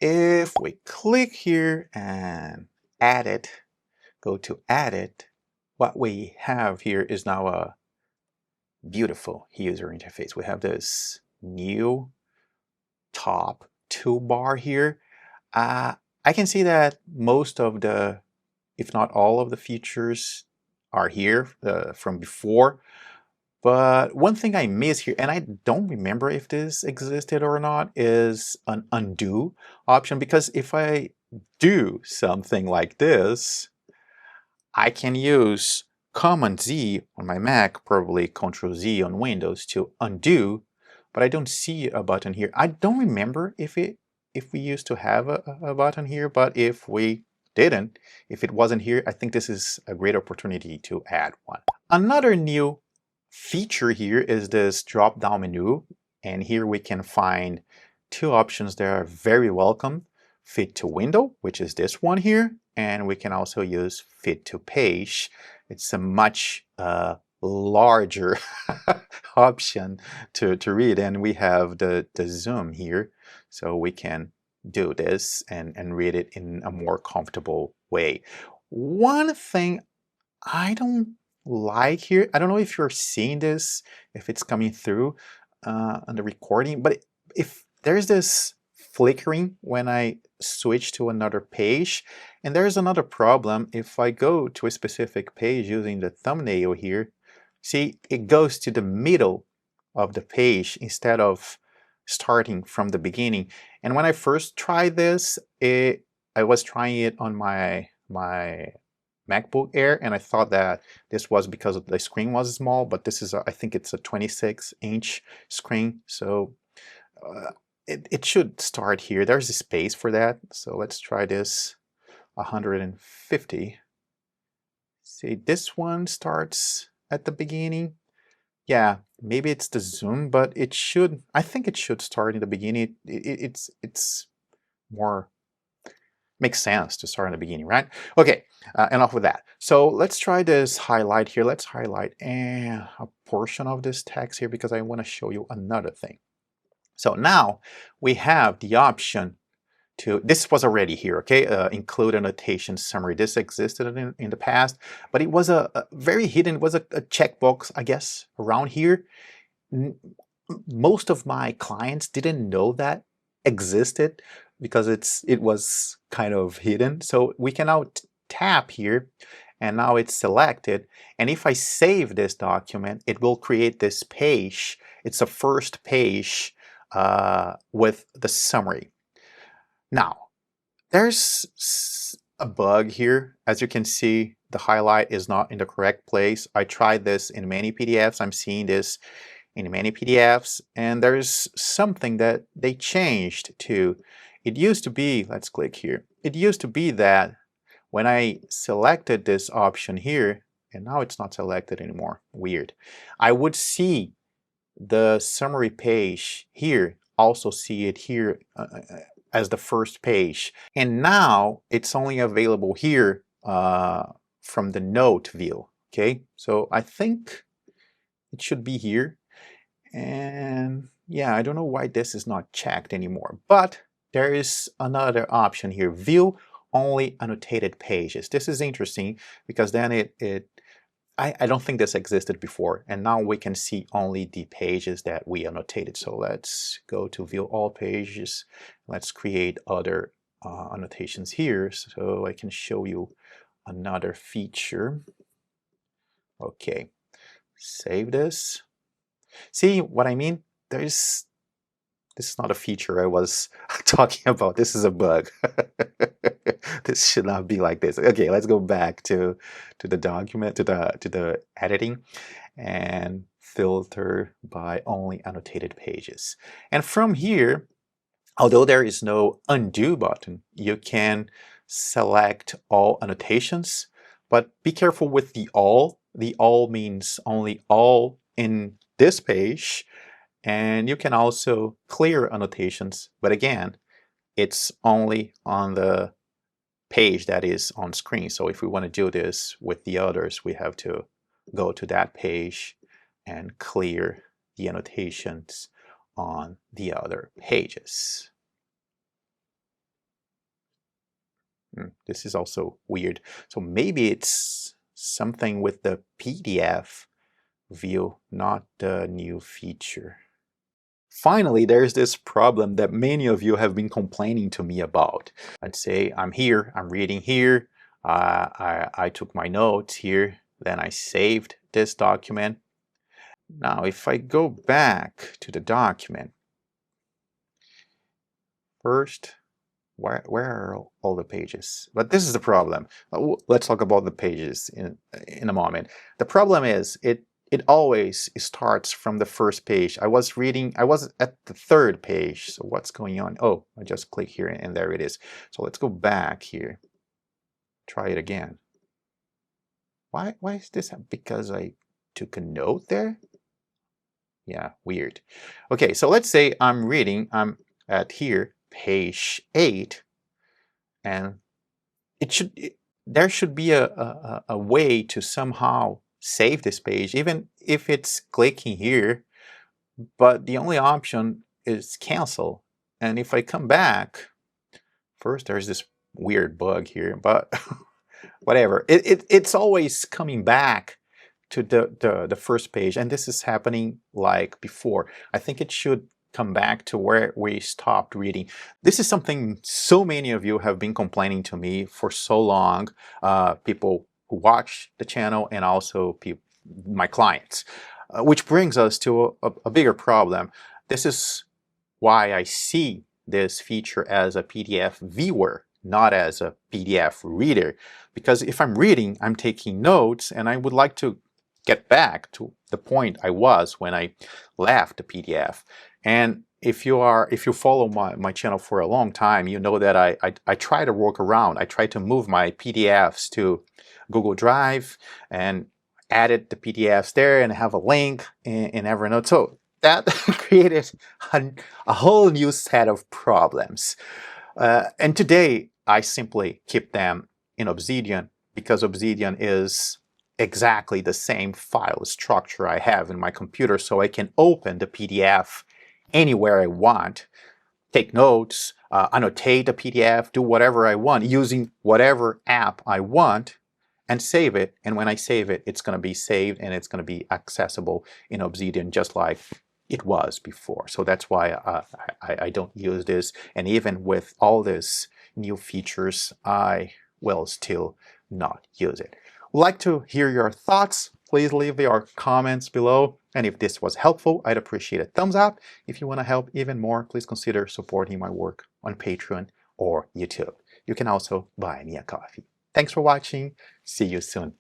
if we click here and add it, go to edit, what we have here is now a beautiful user interface. We have this new top toolbar here. I can see that most of the, if not all of the features are here from before. But one thing I miss here, and I don't remember if this existed or not, is an undo option. Because if I do something like this, I can use Command Z on my Mac, probably Control Z on Windows to undo, but I don't see a button here. I don't remember if we used to have a button here, but if we didn't, if it wasn't here, I think this is a great opportunity to add one. Another new feature here is this drop-down menu, and here we can find two options that are very welcome. Fit to window, which is this one here, and we can also use fit to page. It's a much larger option to read, and we have the zoom here, so we can do this and read it in a more comfortable way. One thing I don't like here, I don't know if you're seeing this, if it's coming through on the recording, but if there's this flickering when I switch to another page, and there's another problem if I go to a specific page using the thumbnail here. See, it goes to the middle of the page instead of starting from the beginning. And when I first tried this, I was trying it on my MacBook Air, and I thought that this was because the screen was small, but this is I think it's a 26-inch screen, so it should start here. There's a space for that, so let's try this 150. See, this one starts at the beginning. Yeah, maybe it's the zoom, but it should, I think it should start in the beginning. It's more, makes sense to start in the beginning, right? Okay, enough with that. So let's try this highlight here. Let's highlight a portion of this text here because I want to show you another thing. So now we have the option to, this was already here, okay, include annotation summary. This existed in the past, but it was a very hidden, it was a checkbox, I guess, around here. Most of my clients didn't know that existed because it was kind of hidden. So we can now tap here, and now it's selected. And if I save this document, it will create this page. It's a first page with the summary. Now, there's a bug here. As you can see, the highlight is not in the correct place. I tried this in many PDFs. I'm seeing this in many PDFs, and there's something that they changed to. It used to be, let's click here. It used to be that when I selected this option here, and now it's not selected anymore, weird, I would see the summary page here, also see it here as the first page. And now it's only available here from the note view, okay? So I think it should be here. And yeah, I don't know why this is not checked anymore, but there is another option here, view only annotated pages. This is interesting because then I don't think this existed before, and now we can see only the pages that we annotated. So let's go to view all pages. Let's create other annotations here so I can show you another feature. Okay, save this. See what I mean? This is not a feature I was talking about. This is a bug. This should not be like this. Okay, let's go back to the document, to the editing, and filter by only annotated pages. And from here, although there is no undo button, you can select all annotations, but be careful with the all. The all means only all in this page, and you can also clear annotations, but again, it's only on the page that is on screen. So if we want to do this with the others, we have to go to that page and clear the annotations on the other pages. This is also weird. So maybe it's something with the PDF view, not the new feature. Finally, there's this problem that many of you have been complaining to me about. Let's say I'm here, I'm reading here, I took my notes here, then I saved this document. Now, if I go back to the document, first, where are all the pages? But this is the problem. Let's talk about the pages in a moment. The problem is it always starts from the first page. I was at the third page. So what's going on? Oh, I just click here and there it is. So let's go back here. Try it again. Why is this? Because I took a note there? Yeah, weird. Okay, so let's say I'm reading, I'm at here, page 8, and there should be a way to somehow save this page, even if it's clicking here, but the only option is cancel. And if I come back, first there's this weird bug here, but whatever. It's always coming back to the first page, and this is happening like before. I think it should come back to where we stopped reading. This is something so many of you have been complaining to me for so long, people who watch the channel and also my clients, which brings us to a bigger problem. This is why I see this feature as a PDF viewer, not as a PDF reader. Because if I'm reading, I'm taking notes, and I would like to get back to the point I was when I left the PDF. And if you follow my channel for a long time, you know that I try to work around. I try to move my PDFs to Google Drive and added the PDFs there and have a link in Evernote. So that created a whole new set of problems. And today, I simply keep them in Obsidian because Obsidian is exactly the same file structure I have in my computer, so I can open the PDF anywhere I want, take notes, annotate the PDF, do whatever I want using whatever app I want, and save it. And when I save it, it's going to be saved and it's going to be accessible in Obsidian just like it was before. So that's why I don't use this. And even with all these new features, I will still not use it. Would like to hear your thoughts. Please leave your comments below. And if this was helpful, I'd appreciate a thumbs up. If you want to help even more, please consider supporting my work on Patreon or YouTube. You can also buy me a coffee. Thanks for watching. See you soon.